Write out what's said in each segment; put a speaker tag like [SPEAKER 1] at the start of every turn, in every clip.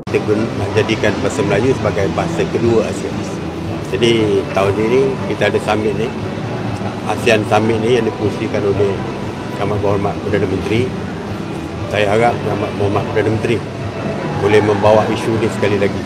[SPEAKER 1] Kita nak jadikan bahasa Melayu sebagai bahasa kedua ASEAN. Jadi tahun ini kita ada summit ni, ASEAN Summit ni yang dipusikan oleh Yang Amat Berhormat Perdana Menteri. Saya harap Yang Amat Berhormat Perdana Menteri boleh membawa isu ini sekali lagi.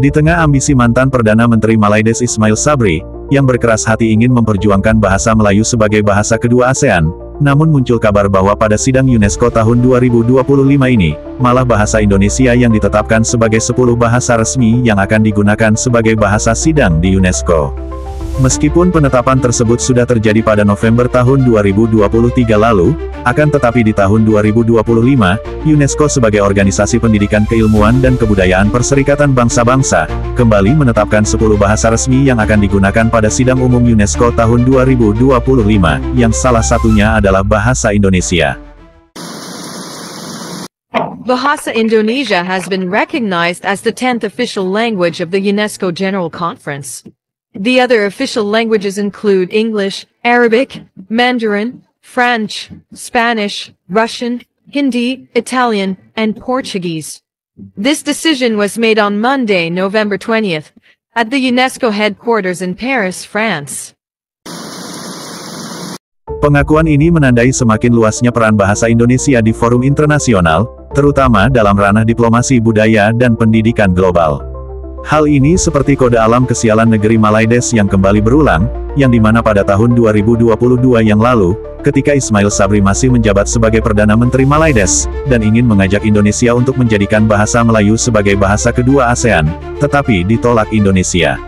[SPEAKER 2] Di tengah ambisi mantan Perdana Menteri Malaides Ismail Sabri, yang berkeras hati ingin memperjuangkan bahasa Melayu sebagai bahasa kedua ASEAN, namun muncul kabar bahwa pada sidang UNESCO tahun 2025 ini, malah bahasa Indonesia yang ditetapkan sebagai 10 bahasa resmi yang akan digunakan sebagai bahasa sidang di UNESCO. Meskipun penetapan tersebut sudah terjadi pada November tahun 2023 lalu, akan tetapi di tahun 2025, UNESCO sebagai organisasi pendidikan keilmuan dan kebudayaan Perserikatan Bangsa-Bangsa, kembali menetapkan 10 bahasa resmi yang akan digunakan pada sidang umum UNESCO tahun 2025, yang salah satunya adalah bahasa Indonesia.
[SPEAKER 3] Bahasa Indonesia has been recognized as the 10th official language of the UNESCO General Conference. The other official languages include English, Arabic, Mandarin, French, Spanish, Russian, Hindi, Italian, and Portuguese. This decision was made on Monday, November 20th, at the UNESCO headquarters in Paris, France.
[SPEAKER 2] Pengakuan ini menandai semakin luasnya peran bahasa Indonesia di forum internasional, terutama dalam ranah diplomasi budaya dan pendidikan global. Hal ini seperti kode alam kesialan negeri Malaides yang kembali berulang, yang dimana pada tahun 2022 yang lalu, ketika Ismail Sabri masih menjabat sebagai Perdana Menteri Malaides, dan ingin mengajak Indonesia untuk menjadikan bahasa Melayu sebagai bahasa kedua ASEAN, tetapi ditolak Indonesia.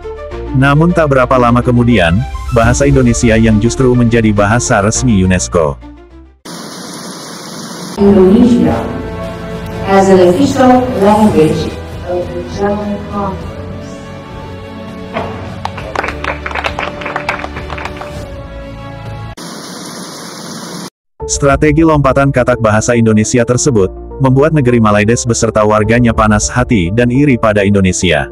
[SPEAKER 2] Namun tak berapa lama kemudian, bahasa Indonesia yang justru menjadi bahasa resmi UNESCO.
[SPEAKER 4] Indonesia as an official language of the General Conference.
[SPEAKER 2] Strategi lompatan katak bahasa Indonesia tersebut, membuat negeri Malaides beserta warganya panas hati dan iri pada Indonesia.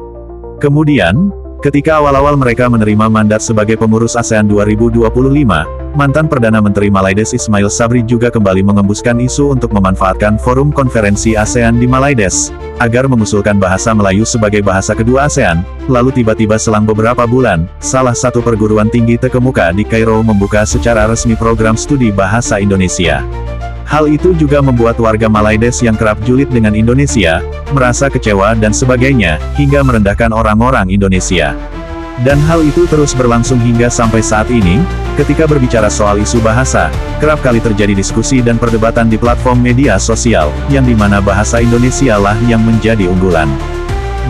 [SPEAKER 2] Kemudian, ketika awal-awal mereka menerima mandat sebagai pengurus ASEAN 2025, mantan Perdana Menteri Malaides Ismail Sabri juga kembali mengembuskan isu untuk memanfaatkan forum konferensi ASEAN di Malaides, agar mengusulkan bahasa Melayu sebagai bahasa kedua ASEAN, lalu tiba-tiba selang beberapa bulan, salah satu perguruan tinggi terkemuka di Kairo membuka secara resmi program studi bahasa Indonesia. Hal itu juga membuat warga Malaides yang kerap julid dengan Indonesia, merasa kecewa dan sebagainya, hingga merendahkan orang-orang Indonesia. Dan hal itu terus berlangsung hingga sampai saat ini, ketika berbicara soal isu bahasa, kerap kali terjadi diskusi dan perdebatan di platform media sosial, yang dimana bahasa Indonesia lah yang menjadi unggulan.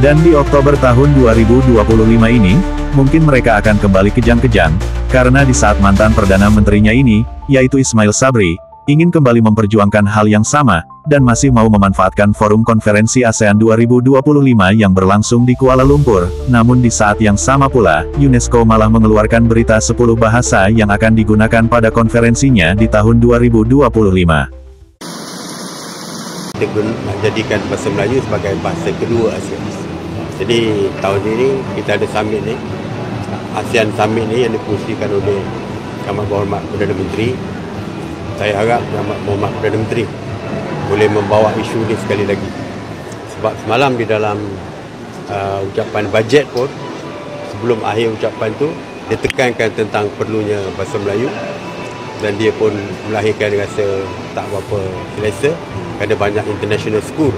[SPEAKER 2] Dan di Oktober tahun 2025 ini, mungkin mereka akan kembali kejang-kejang, karena di saat mantan Perdana Menterinya ini, yaitu Ismail Sabri, ingin kembali memperjuangkan hal yang sama, dan masih mau memanfaatkan forum konferensi ASEAN 2025 yang berlangsung di Kuala Lumpur, namun di saat yang sama pula, UNESCO malah mengeluarkan berita 10 bahasa yang akan digunakan pada konferensinya di tahun 2025.
[SPEAKER 1] Kita nak jadikan bahasa Melayu sebagai bahasa kedua ASEAN. Jadi tahun ini kita ada summit ni, ASEAN Summit ni yang dipusikan oleh Yang Amat Berhormat Perdana Menteri. Saya harap Yang Amat Berhormat Perdana Menteri boleh membawa isu ini sekali lagi. Sebab semalam di dalam ucapan bajet pun, sebelum akhir ucapan tu, dia tekankan tentang perlunya bahasa Melayu, dan dia pun melahirkan rasa tak berapa selesa kerana banyak international school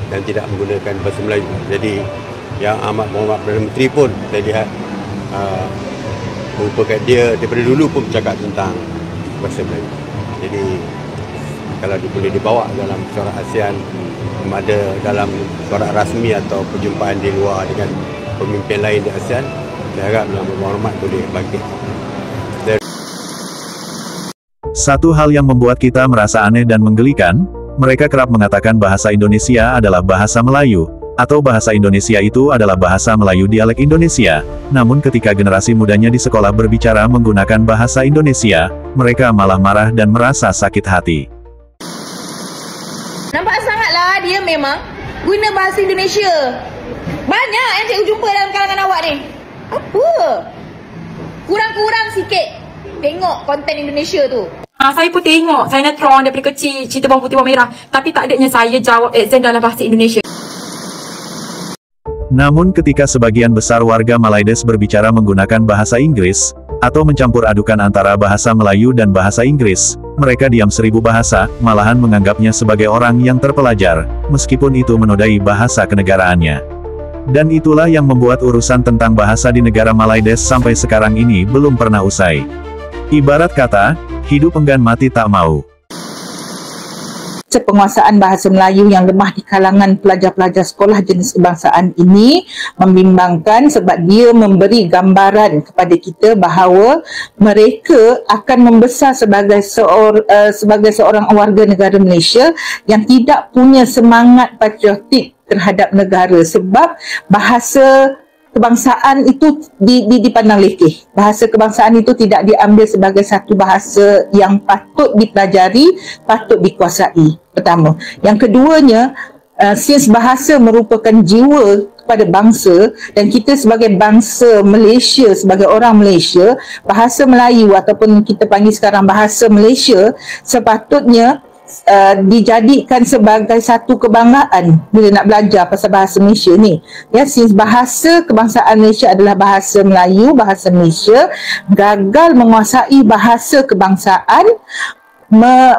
[SPEAKER 1] dan tidak menggunakan bahasa Melayu. Jadi Yang Amat Berhormat Perdana Menteri pun saya lihat merupakan dia daripada dulu pun bercakap tentang bahasa Melayu. Jadi kalau boleh dibawa dalam corak ASEAN, ada dalam corak rasmi atau perjumpaan di luar dengan pemimpin lain di ASEAN, saya harap Yang Berhormat boleh bangkit.
[SPEAKER 2] Satu hal yang membuat kita merasa aneh dan menggelikan, mereka kerap mengatakan bahasa Indonesia adalah bahasa Melayu, atau bahasa Indonesia itu adalah bahasa Melayu dialek Indonesia. Namun ketika generasi mudanya di sekolah berbicara menggunakan bahasa Indonesia, mereka malah marah dan merasa sakit hati.
[SPEAKER 5] Nampak sangatlah dia memang guna bahasa Indonesia. Banyak yang cikgu jumpa dalam kalangan awak ni. Apa? Kurang-kurang sikit tengok konten Indonesia tu.
[SPEAKER 6] Saya pun tengok sinetron daripada kecil, cerita bawang putih bawang merah. Tapi tak adanya saya jawab exam dalam bahasa Indonesia.
[SPEAKER 2] Namun ketika sebagian besar warga Malaides berbicara menggunakan bahasa Inggris, atau mencampur adukan antara bahasa Melayu dan bahasa Inggris, mereka diam 1000 bahasa, malahan menganggapnya sebagai orang yang terpelajar, meskipun itu menodai bahasa kenegaraannya. Dan itulah yang membuat urusan tentang bahasa di negara Malaides sampai sekarang ini belum pernah usai. Ibarat kata, hidup enggan mati tak mau.
[SPEAKER 7] Penguasaan bahasa Melayu yang lemah di kalangan pelajar-pelajar sekolah jenis kebangsaan ini membimbangkan sebab dia memberi gambaran kepada kita bahawa mereka akan membesar sebagai seorang warga negara Malaysia yang tidak punya semangat patriotik terhadap negara sebab bahasa kebangsaan itu dipandang lekeh. Bahasa kebangsaan itu tidak diambil sebagai satu bahasa yang patut dipelajari, patut dikuasai. Pertama. Yang keduanya, since bahasa merupakan jiwa kepada bangsa dan kita sebagai bangsa Malaysia, sebagai orang Malaysia, bahasa Melayu ataupun kita panggil sekarang bahasa Malaysia sepatutnya dijadikan sebagai satu kebanggaan bila nak belajar pasal bahasa Malaysia ni. Ya, since bahasa kebangsaan Malaysia adalah bahasa Melayu, bahasa Malaysia, gagal menguasai bahasa kebangsaan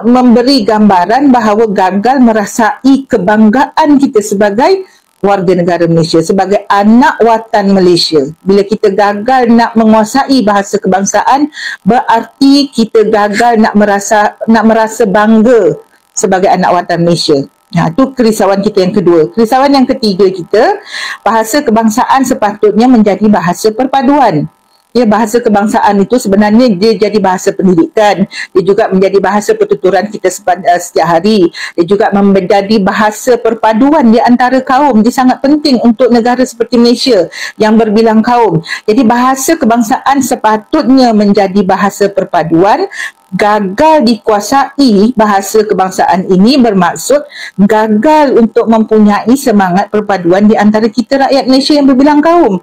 [SPEAKER 7] memberi gambaran bahawa gagal merasai kebanggaan kita sebagai warga negara Malaysia, sebagai anak watan Malaysia. Bila kita gagal nak menguasai bahasa kebangsaan, berarti kita gagal nak merasa bangga sebagai anak watan Malaysia. Itu kerisauan kita yang kedua. Kerisauan yang ketiga kita, bahasa kebangsaan sepatutnya menjadi bahasa perpaduan. Ya, bahasa kebangsaan itu sebenarnya dia jadi bahasa pendidikan, dia juga menjadi bahasa pertuturan kita setiap hari, dia juga menjadi bahasa perpaduan di antara kaum. Dia sangat penting untuk negara seperti Malaysia yang berbilang kaum. Jadi bahasa kebangsaan sepatutnya menjadi bahasa perpaduan. Gagal dikuasai bahasa kebangsaan ini bermaksud gagal untuk mempunyai semangat perpaduan di antara kita rakyat Malaysia yang berbilang kaum.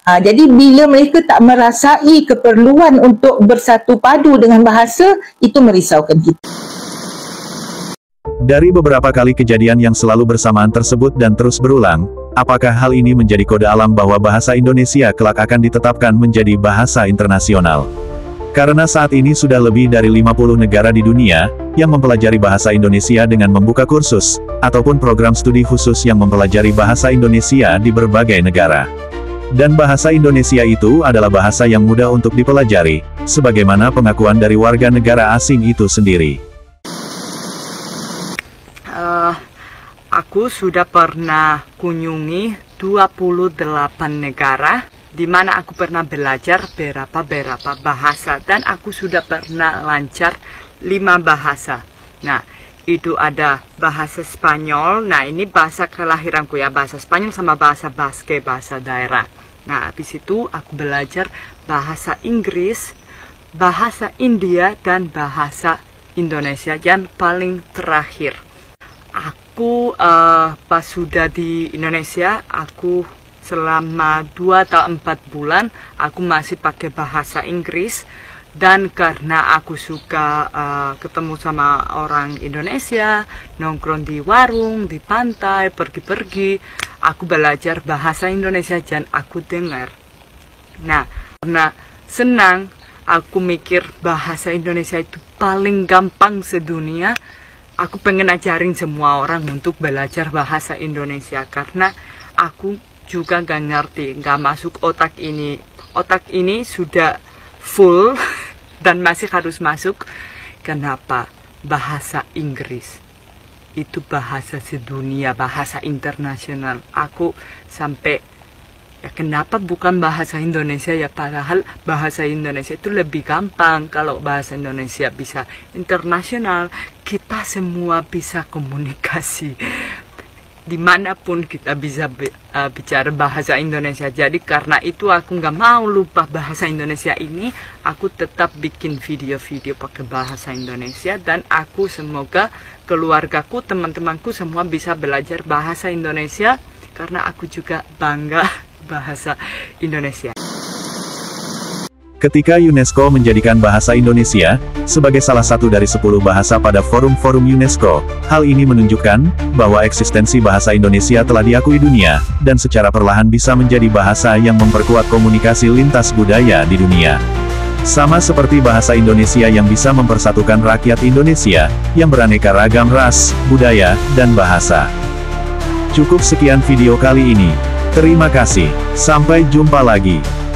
[SPEAKER 7] Jadi bila mereka tak merasai keperluan untuk bersatu padu dengan bahasa, itu merisaukan kita.
[SPEAKER 2] Dari beberapa kali kejadian yang selalu bersamaan tersebut dan terus berulang, apakah hal ini menjadi kode alam bahwa bahasa Indonesia kelak akan ditetapkan menjadi bahasa internasional? Karena saat ini sudah lebih dari 50 negara di dunia yang mempelajari bahasa Indonesia dengan membuka kursus, ataupun program studi khusus yang mempelajari bahasa Indonesia di berbagai negara. Dan bahasa Indonesia itu adalah bahasa yang mudah untuk dipelajari, sebagaimana pengakuan dari warga negara asing itu sendiri.
[SPEAKER 8] Aku sudah pernah kunjungi 28 negara, di mana aku pernah belajar beberapa bahasa, dan aku sudah pernah lancar 5 bahasa. Nah, itu ada bahasa Spanyol. Nah, ini bahasa kelahiranku ya, bahasa Spanyol sama bahasa Basque, bahasa daerah. Nah, habis itu aku belajar bahasa Inggris, bahasa India, dan bahasa Indonesia yang paling terakhir. Aku pas sudah di Indonesia, aku selama 2 atau 4 bulan, aku masih pakai bahasa Inggris. Dan karena aku suka ketemu sama orang Indonesia, nongkrong di warung, di pantai, pergi-pergi, aku belajar bahasa Indonesia dan aku dengar. Nah, karena senang, aku mikir bahasa Indonesia itu paling gampang sedunia. Aku pengen ajarin semua orang untuk belajar bahasa Indonesia, karena aku juga gak ngerti, gak masuk otak ini. Otak ini sudah full dan masih harus masuk. Kenapa? Bahasa Inggris itu bahasa sedunia, bahasa internasional. Aku sampai, ya kenapa bukan bahasa Indonesia ya, padahal bahasa Indonesia itu lebih gampang. Kalau bahasa Indonesia bisa internasional, kita semua bisa komunikasi dimanapun, kita bisa bicara bahasa Indonesia. Jadi karena itu aku nggak mau lupa bahasa Indonesia ini, aku tetap bikin video-video pakai bahasa Indonesia, dan aku semoga keluargaku, teman-temanku semua bisa belajar bahasa Indonesia, karena aku juga bangga bahasa Indonesia.
[SPEAKER 2] Ketika UNESCO menjadikan bahasa Indonesia sebagai salah satu dari 10 bahasa pada forum-forum UNESCO, hal ini menunjukkan bahwa eksistensi bahasa Indonesia telah diakui dunia, dan secara perlahan bisa menjadi bahasa yang memperkuat komunikasi lintas budaya di dunia. Sama seperti bahasa Indonesia yang bisa mempersatukan rakyat Indonesia, yang beraneka ragam ras, budaya, dan bahasa. Cukup sekian video kali ini. Terima kasih. Sampai jumpa lagi.